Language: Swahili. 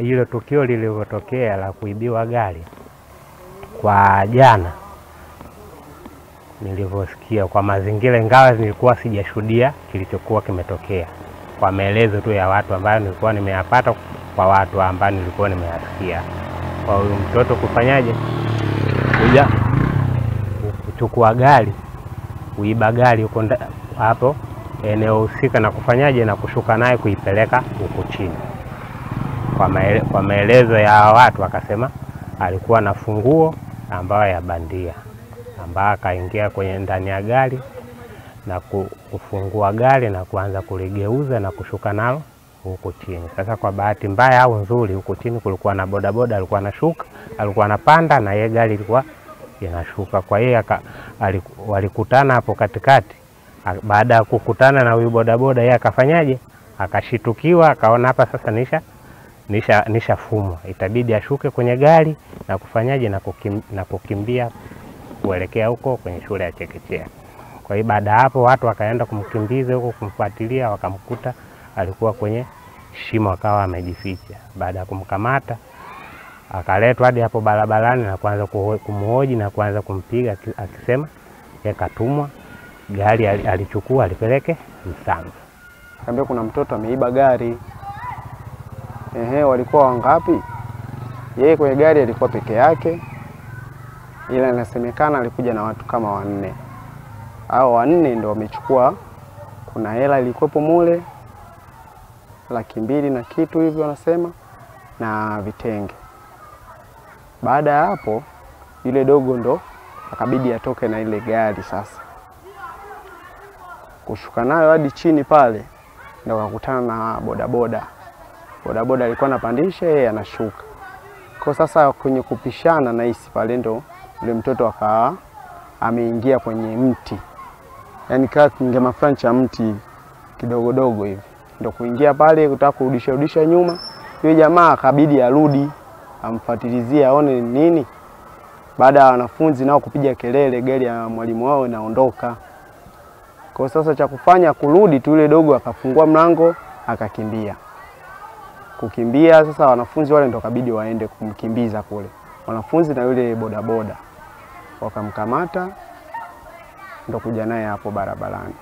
Hilo tukio lililotokea la kuibiwa gari kwa jana, nilivyosikia kwa mazingira, ingawa nilikuwa sijashuhudia kilichokuwa kimetokea, kwa maelezo tu ya watu ambao nilikuwa nimeyapata kwa watu ambao nilikuwa nimeyasikia, kwa huyu mtoto kufanyaje, kuja kuchukua gari, kuiba gari huko hapo eneo husika, na kufanyaje, na kushuka naye kuipeleka huko chini. Kwa maelezo ya watu akasema alikuwa na funguo ambayo ya bandia, ambayo akaingia kwenye ndani ya gari na kufungua gari na kuanza kuligeuza na kushuka nalo huko chini. Sasa kwa bahati mbaya au nzuri, huko chini kulikuwa na bodaboda alikuwa anashuka, alikuwa anapanda, na yeye gari ilikuwa inashuka. Kwa hiyo walikutana hapo katikati. Baada ya kukutana na huyu bodaboda, yeye akafanyaje, akashitukiwa, akaona hapa sasa nishafumwa, itabidi ashuke kwenye gari na kufanyaje, na kukimbia kuelekea huko kwenye shule ya chekechea. Kwa hiyo baada hapo watu wakaenda kumkimbiza huko, kumfuatilia, wakamkuta alikuwa kwenye shimo, akawa amejificha. Baada ya kumkamata, akaletwa hadi hapo barabarani na kuanza kumhoji na kuanza kumpiga, akisema yeye katumwa, gari alichukua alipeleke Msamba. Kaambia kuna mtoto ameiba gari. Walikuwa wangapi? Yeye kwenye gari alikuwa peke yake, ila inasemekana alikuja na watu kama 4. Hao 4 ndio wamechukua, kuna hela ilikuwepo mule, 200,000 na kitu hivyo wanasema, na vitenge. Baada ya hapo, yule dogo ndo akabidi atoke na ile gari sasa. Kushuka nayo hadi chini pale, ndio akakutana na bodaboda. Bodaboda alikuwa anapandisha, yeye anashuka. Kwa sasa kwenye kupishana na hisi pale, ndo yule mtoto akawa ameingia kwenye mti. Yaani kaa kingema fulani cha mti kidogo dogo hivi. Ndio kuingia pale kutaka kurudisha nyuma. Yule jamaa akabidi arudi amfuatilizie aone nini. Baada ya wanafunzi nao kupiga kelele, gari ya mwalimu wao inaondoka. Kwa sasa cha kufanya kurudi tu, yule dogo akafungua mlango akakimbia. Kukimbia sasa, wanafunzi wale ndo kabidi waende kumkimbiza kule. Wanafunzi na yule bodaboda wakamkamata, ndo kuja naye hapo barabarani.